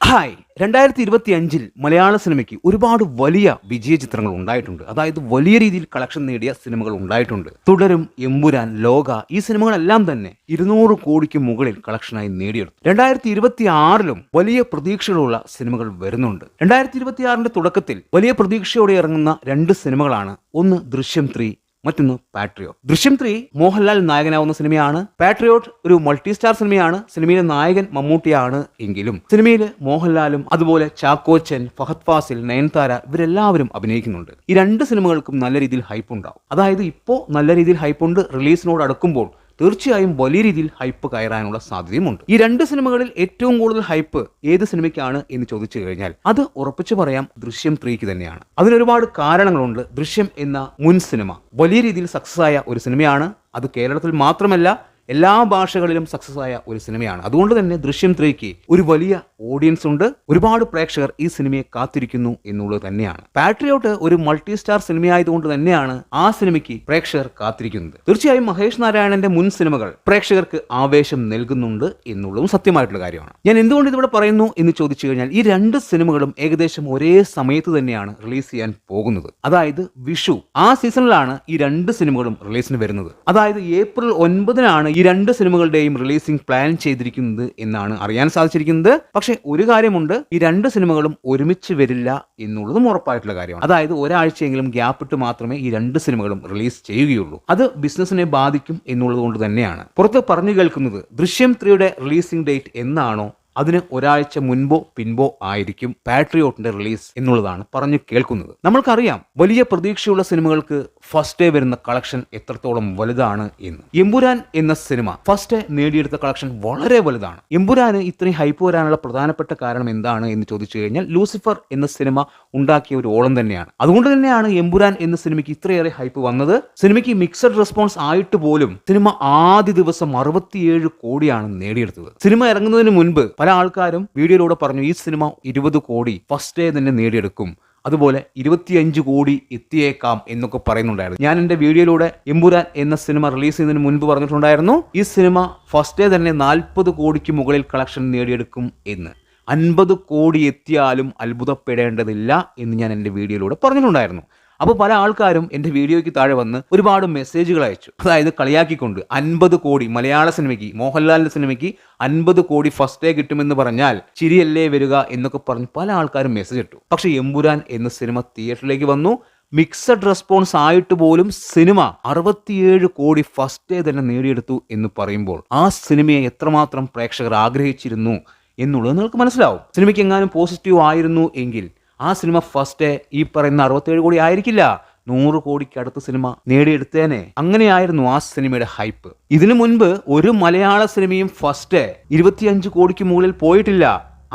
Hi 2025 മലയാള സിനിമയ്ക്ക് ഒരുപാട് വലിയ വിജയ ചിത്രങ്ങൾ ഉണ്ടായിട്ടുണ്ട്. അതായത് വലിയ രീതിയിൽ കളക്ഷൻ നേടിയ സിനിമകൾ ഉണ്ടായിട്ടുണ്ട്. തുടരും, എമ്പുരാൻ, ലോക ഈ സിനിമകളെല്ലാം തന്നെ 200 കോടിക്ക് മുകളിൽ കളക്ഷനായി നേടിയെടുത്തു. 2026ലും വലിയ പ്രതീക്ഷകളുള്ള സിനിമകൾ വരുന്നുണ്ട്. 2026ന്റെ തുടക്കത്തിൽ വലിയ പ്രതീക്ഷയോടെ ഇറങ്ങുന്ന 2 സിനിമകളാണ്. ഒന്ന് ദൃശ്യം 3, മറ്റൊന്ന് പാട്രിയോട്ട്. ദൃശ്യം 3 മോഹൻലാൽ നായകനാവുന്ന സിനിമയാണ്. പാട്രിയോട്ട് ഒരു മൾട്ടി സ്റ്റാർ സിനിമയാണ്. സിനിമയിലെ നായകൻ മമ്മൂട്ടിയാണ് എങ്കിലും സിനിമയിൽ മോഹൻലാലും അതുപോലെ ചാക്കോച്ചൻ, ഫഹദ് ഫാസിൽ, നയൻതാര ഇവരെല്ലാവരും അഭിനയിക്കുന്നുണ്ട്. ഈ 2 സിനിമകൾക്കും നല്ല രീതിയിൽ ഹൈപ്പ് ഉണ്ടാവും. അതായത് ഇപ്പോൾ നല്ല രീതിയിൽ ഹൈപ്പുണ്ട്. റിലീസിനോട് അടുക്കുമ്പോൾ തീർച്ചയായും വലിയ രീതിയിൽ ഹൈപ്പ് കയറാനുള്ള സാധ്യതയുമുണ്ട്. ഈ 2 സിനിമകളിൽ ഏറ്റവും കൂടുതൽ ഹൈപ്പ് ഏത് സിനിമയ്ക്കാണ് എന്ന് ചോദിച്ചു കഴിഞ്ഞാൽ അത് ഉറപ്പിച്ചു പറയാം, ദൃശ്യം 3ക്ക് തന്നെയാണ്. അതിനൊരുപാട് കാരണങ്ങളുണ്ട്. ദൃശ്യം എന്ന മുൻ സിനിമ വലിയ രീതിയിൽ സക്സസ് ആയ ഒരു സിനിമയാണ്. അത് കേരളത്തിൽ മാത്രമല്ല എല്ലാ ഭാഷകളിലും സക്സസ് ആയ ഒരു സിനിമയാണ്. അതുകൊണ്ട് തന്നെ ദൃശ്യം 3ക്ക് ഒരു വലിയ ഓഡിയൻസ് ഉണ്ട്. ഒരുപാട് പ്രേക്ഷകർ ഈ സിനിമയെ കാത്തിരിക്കുന്നു എന്നുള്ളത് തന്നെയാണ്. പാട്രിയോട്ട് ഒരു മൾട്ടി സ്റ്റാർ സിനിമയായതുകൊണ്ട് തന്നെയാണ് ആ സിനിമയ്ക്ക് പ്രേക്ഷകർ കാത്തിരിക്കുന്നത്. തീർച്ചയായും മഹേഷ് നാരായണന്റെ മുൻ സിനിമകൾ പ്രേക്ഷകർക്ക് ആവേശം നൽകുന്നുണ്ട് എന്നുള്ളതും സത്യമായിട്ടുള്ള കാര്യമാണ്. ഞാൻ എന്തുകൊണ്ട് ഇതിവിടെ പറയുന്നു എന്ന് ചോദിച്ചു കഴിഞ്ഞാൽ ഈ 2 സിനിമകളും ഏകദേശം ഒരേ സമയത്ത് തന്നെയാണ് റിലീസ് ചെയ്യാൻ പോകുന്നത്. അതായത് വിഷു ആ സീസണിലാണ് ഈ 2 സിനിമകളും റിലീസിന് വരുന്നത്. അതായത് ഏപ്രിൽ 9-നാണ് ഈ 2 സിനിമകളുടെയും റിലീസിംഗ് പ്ലാൻ ചെയ്തിരിക്കുന്നത് എന്നാണ് അറിയാൻ സാധിച്ചിരിക്കുന്നത്. പക്ഷേ ഒരു കാര്യമുണ്ട്, ഈ 2 സിനിമകളും ഒരുമിച്ച് വരില്ല എന്നുള്ളതും ഉറപ്പായിട്ടുള്ള കാര്യമാണ്. അതായത് ഒരാഴ്ചയെങ്കിലും ഗ്യാപ്പ് ഇട്ട് മാത്രമേ ഈ 2 സിനിമകളും റിലീസ് ചെയ്യുകയുള്ളൂ. അത് ബിസിനസിനെ ബാധിക്കും എന്നുള്ളത് കൊണ്ട് തന്നെയാണ് പുറത്ത് പറഞ്ഞു കേൾക്കുന്നത്. ദൃശ്യം 3യുടെ റിലീസിംഗ് ഡേറ്റ് എന്നാണോ അതിന് ഒരാഴ്ച മുൻപോ പിൻപോ ആയിരിക്കും പാട്രിയോട്ടിന്റെ റിലീസ് എന്നുള്ളതാണ് പറഞ്ഞു കേൾക്കുന്നത്. നമ്മൾക്കറിയാം വലിയ പ്രതീക്ഷയുള്ള സിനിമകൾക്ക് ഫസ്റ്റ് ഡേ വരുന്ന കളക്ഷൻ എത്രത്തോളം വലുതാണ് എന്ന്. എമ്പുരാൻ എന്ന സിനിമ ഫസ്റ്റ് ഡേ നേടിയെടുത്ത കളക്ഷൻ വളരെ വലുതാണ്. എമ്പുരാന് ഇത്രയും ഹൈപ്പ് വരാനുള്ള പ്രധാനപ്പെട്ട കാരണം എന്താണ് എന്ന് ചോദിച്ചു കഴിഞ്ഞാൽ ലൂസിഫർ എന്ന സിനിമ ഉണ്ടാക്കിയ ഒരു ഓളം തന്നെയാണ്. അതുകൊണ്ട് തന്നെയാണ് എമ്പുരാൻ എന്ന സിനിമയ്ക്ക് ഇത്രയേറെ ഹൈപ്പ് വന്നത്. സിനിമയ്ക്ക് മിക്സഡ് റെസ്പോൺസ് ആയിട്ട് പോലും സിനിമ ആദ്യ ദിവസം 67 കോടിയാണ് നേടിയെടുത്തത്. സിനിമ ഇറങ്ങുന്നതിന് മുൻപ് പല ആൾക്കാരും വീഡിയോയിലൂടെ പറഞ്ഞു ഈ സിനിമ 20 കോടി ഫസ്റ്റ് ഡേ തന്നെ നേടിയെടുക്കും, അതുപോലെ 25 കോടി എത്തിയേക്കാം എന്നൊക്കെ പറയുന്നുണ്ടായിരുന്നു. ഞാൻ എൻ്റെ വീഡിയോയിലൂടെ എമ്പുരാൻ എന്ന സിനിമ റിലീസ് ചെയ്യുന്നതിന് മുൻപ് പറഞ്ഞിട്ടുണ്ടായിരുന്നു ഈ സിനിമ ഫസ്റ്റ് ഡേ തന്നെ 40 കോടിക്ക് മുകളിൽ കളക്ഷൻ നേടിയെടുക്കും എന്ന്. 50 കോടി എത്തിയാലും അത്ഭുതപ്പെടേണ്ടതില്ല എന്ന് ഞാൻ എൻ്റെ വീഡിയോയിലൂടെ പറഞ്ഞിട്ടുണ്ടായിരുന്നു. അപ്പോൾ പല ആൾക്കാരും എൻ്റെ വീഡിയോയ്ക്ക് താഴെ വന്ന് ഒരുപാട് മെസ്സേജുകൾ അയച്ചു. അതായത് കളിയാക്കിക്കൊണ്ട് 50 കോടി മലയാള സിനിമയ്ക്ക്, മോഹൻലാലിൻ്റെ സിനിമയ്ക്ക് 50 കോടി ഫസ്റ്റ് ഡേ കിട്ടുമെന്ന് പറഞ്ഞാൽ ചിരിയല്ലേ വരിക എന്നൊക്കെ പറഞ്ഞ് പല ആൾക്കാരും മെസ്സേജ് ഇട്ടു. പക്ഷേ എമ്പുരാൻ എന്ന സിനിമ തിയേറ്ററിലേക്ക് വന്നു. മിക്സഡ് റെസ്പോൺസ് ആയിട്ട് പോലും സിനിമ 67 കോടി ഫസ്റ്റ് ഡേ തന്നെ നേടിയെടുത്തു എന്ന് പറയുമ്പോൾ ആ സിനിമയെ എത്രമാത്രം പ്രേക്ഷകർ ആഗ്രഹിച്ചിരുന്നു എന്നുള്ളത് നിങ്ങൾക്ക് മനസ്സിലാവും. സിനിമയ്ക്ക് എങ്ങാനും പോസിറ്റീവ് ആയിരുന്നു എങ്കിൽ ആ സിനിമ ഫസ്റ്റ് ഡേ ഈ പറയുന്ന 67 കോടി ആയിരിക്കില്ല, 100 കോടിക്ക് അടുത്ത സിനിമ നേടിയെടുത്തേനെ. അങ്ങനെയായിരുന്നു ആ സിനിമയുടെ ഹൈപ്പ്. ഇതിനു മുൻപ് ഒരു മലയാള സിനിമയും ഫസ്റ്റ് ഡേ 25 കോടിക്ക് മുകളിൽ പോയിട്ടില്ല.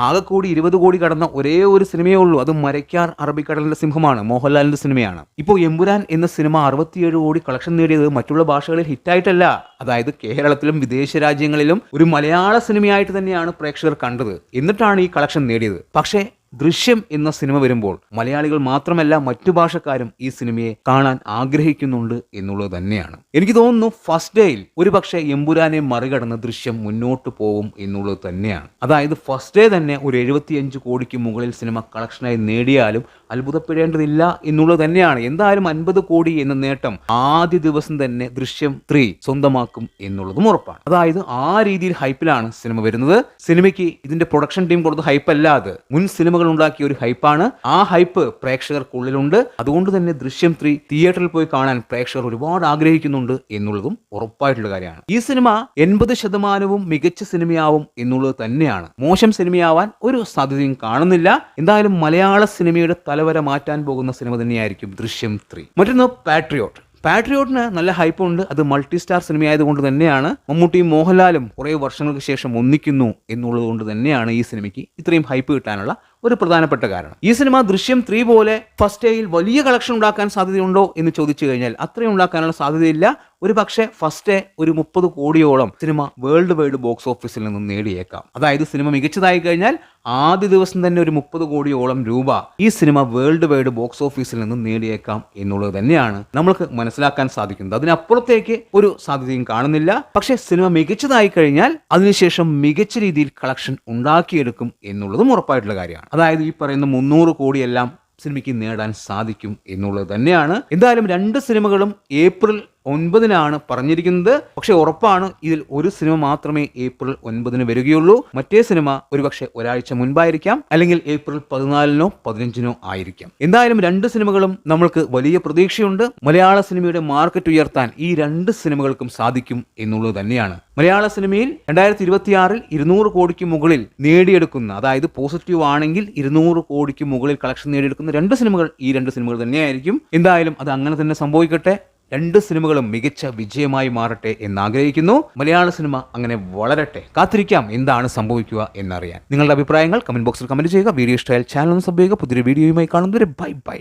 ആകെ കൂടി 20 കോടി കടന്ന ഒരേ ഒരു സിനിമയേ ഉള്ളൂ. അത് മരയ്ക്കാർ അറബിക്കടലിന്റെ സിംഹമാണ്, മോഹൻലാലിന്റെ സിനിമയാണ്. ഇപ്പോൾ എമ്പുരാൻ എന്ന സിനിമ 67 കോടി കളക്ഷൻ നേടിയത് മറ്റുള്ള ഭാഷകളിൽ ഹിറ്റായിട്ടല്ല. അതായത് കേരളത്തിലും വിദേശ രാജ്യങ്ങളിലും ഒരു മലയാള സിനിമയായിട്ട് തന്നെയാണ് പ്രേക്ഷകർ കണ്ടത്. എന്നിട്ടാണ് ഈ കളക്ഷൻ നേടിയത്. പക്ഷേ ദൃശ്യം എന്ന സിനിമ വരുമ്പോൾ മലയാളികൾ മാത്രമല്ല മറ്റു ഭാഷക്കാരും ഈ സിനിമയെ കാണാൻ ആഗ്രഹിക്കുന്നുണ്ട് എന്നുള്ളത് തന്നെയാണ്. എനിക്ക് തോന്നുന്നു ഫസ്റ്റ് ഡേയിൽ ഒരു പക്ഷേ എമ്പുരാനെ മറികടന്ന് ദൃശ്യം മുന്നോട്ട് പോകും എന്നുള്ളത് തന്നെയാണ്. അതായത് ഫസ്റ്റ് ഡേ തന്നെ ഒരു 75 കോടിക്ക് മുകളിൽ സിനിമ കളക്ഷനായി നേടിയാലും അത്ഭുതപ്പെടേണ്ടതില്ല എന്നുള്ളത് തന്നെയാണ്. എന്തായാലും 50 കോടി എന്ന നേട്ടം ആദ്യ ദിവസം തന്നെ ദൃശ്യം 3 സ്വന്തമാക്കും എന്നുള്ളതും ഉറപ്പാണ്. അതായത് ആ രീതിയിൽ ഹൈപ്പിലാണ് സിനിമ വരുന്നത്. സിനിമയ്ക്ക് ഇതിന്റെ പ്രൊഡക്ഷൻ ടീം കൊടുത്ത ഹൈപ്പ് അല്ലാതെ മുൻ സിനിമകൾ ഉണ്ടാക്കിയ ഒരു ഹൈപ്പാണ്. ആ ഹൈപ്പ് പ്രേക്ഷകർക്കുള്ളിലുണ്ട്. അതുകൊണ്ട് തന്നെ ദൃശ്യം 3 തിയേറ്ററിൽ പോയി കാണാൻ പ്രേക്ഷകർ ഒരുപാട് ആഗ്രഹിക്കുന്നുണ്ട് എന്നുള്ളതും ഉറപ്പായിട്ടുള്ള കാര്യമാണ്. ഈ സിനിമ 80% മികച്ച സിനിമയാവും എന്നുള്ളത് തന്നെയാണ്. മോശം സിനിമയാവാൻ ഒരു സാധ്യതയും കാണുന്നില്ല. എന്തായാലും മലയാള സിനിമയുടെ തലവര മാറ്റാൻ പോകുന്ന സിനിമ തന്നെയായിരിക്കും ദൃശ്യം 3. മറ്റൊന്ന് പാട്രിയോട്ടിന് നല്ല ഹൈപ്പ് ഉണ്ട്. അത് മൾട്ടി സ്റ്റാർ സിനിമയായതുകൊണ്ട് തന്നെയാണ്. മമ്മൂട്ടിയും മോഹൻലാലും കുറേ വർഷങ്ങൾക്ക് ശേഷം ഒന്നിക്കുന്നു എന്നുള്ളത് കൊണ്ട് തന്നെയാണ് ഈ സിനിമയ്ക്ക് ഇത്രയും ഹൈപ്പ് കിട്ടാനുള്ള ഒരു പ്രധാനപ്പെട്ട കാരണം. ഈ സിനിമ ദൃശ്യം 3 പോലെ ഫസ്റ്റ് ഡേയിൽ വലിയ കളക്ഷൻ ഉണ്ടാക്കാൻ സാധ്യതയുണ്ടോ എന്ന് ചോദിച്ചു കഴിഞ്ഞാൽ അത്രയും ഉണ്ടാക്കാനുള്ള സാധ്യതയില്ല. ഒരു പക്ഷേ ഫസ്റ്റ് ഒരു 30 കോടിയോളം സിനിമ വേൾഡ് വൈഡ് ബോക്സ് ഓഫീസിൽ നിന്നും നേടിയേക്കാം. അതായത് സിനിമ മികച്ചതായി കഴിഞ്ഞാൽ ആദ്യ ദിവസം തന്നെ ഒരു 30 കോടിയോളം രൂപ ഈ സിനിമ വേൾഡ് വൈഡ് ബോക്സ് ഓഫീസിൽ നിന്നും നേടിയേക്കാം എന്നുള്ളത് തന്നെയാണ് നമ്മൾക്ക് മനസ്സിലാക്കാൻ സാധിക്കുന്നത്. അതിനപ്പുറത്തേക്ക് ഒരു സാധ്യതയും കാണുന്നില്ല. പക്ഷേ സിനിമ മികച്ചതായി കഴിഞ്ഞാൽ അതിനുശേഷം മികച്ച രീതിയിൽ കളക്ഷൻ ഉണ്ടാക്കിയെടുക്കും എന്നുള്ളതും ഉറപ്പായിട്ടുള്ള കാര്യമാണ്. അതായത് ഈ പറയുന്ന 300 കോടിയെല്ലാം സിനിമയ്ക്ക് നേടാൻ സാധിക്കും എന്നുള്ളത് തന്നെയാണ്. എന്തായാലും 2 സിനിമകളും ഏപ്രിൽ 9 പറഞ്ഞിരിക്കുന്നത്. പക്ഷെ ഉറപ്പാണ് ഇതിൽ ഒരു സിനിമ മാത്രമേ ഏപ്രിൽ 9 വരികയുള്ളൂ. മറ്റേ സിനിമ ഒരുപക്ഷെ ഒരാഴ്ച മുൻപായിരിക്കാം, അല്ലെങ്കിൽ ഏപ്രിൽ 14 15 ആയിരിക്കാം. എന്തായാലും 2 സിനിമകളും നമ്മൾക്ക് വലിയ പ്രതീക്ഷയുണ്ട്. മലയാള സിനിമയുടെ മാർക്കറ്റ് ഉയർത്താൻ ഈ 2 സിനിമകൾക്കും സാധിക്കും എന്നുള്ളത് തന്നെയാണ്. മലയാള സിനിമയിൽ 2026 200 കോടിക്ക് മുകളിൽ നേടിയെടുക്കുന്ന, അതായത് പോസിറ്റീവ് ആണെങ്കിൽ 200 കോടിക്ക് മുകളിൽ കളക്ഷൻ നേടിയെടുക്കുന്ന 2 സിനിമകൾ ഈ 2 സിനിമകൾ തന്നെയായിരിക്കും. എന്തായാലും അത് അങ്ങനെ തന്നെ സംഭവിക്കട്ടെ. 2 സിനിമകളും മികച്ച വിജയമായി മാറട്ടെ എന്നാഗ്രഹിക്കുന്നു. മലയാള സിനിമ അങ്ങനെ വളരട്ടെ. കാത്തിരിക്കാം എന്താണ് സംഭവിക്കുക എന്നറിയാൻ. നിങ്ങളുടെ അഭിപ്രായങ്ങൾ കമന്റ് ബോക്സിൽ കമന്റ് ചെയ്യുക. വീഡിയോ ഇഷ്ടമായാൽ ചാനൽ ഒന്ന് സബ് ചെയ്യുക. പുതിയൊരു വീഡിയോയുമായി കാണുന്നവരെ ബൈ ബൈ.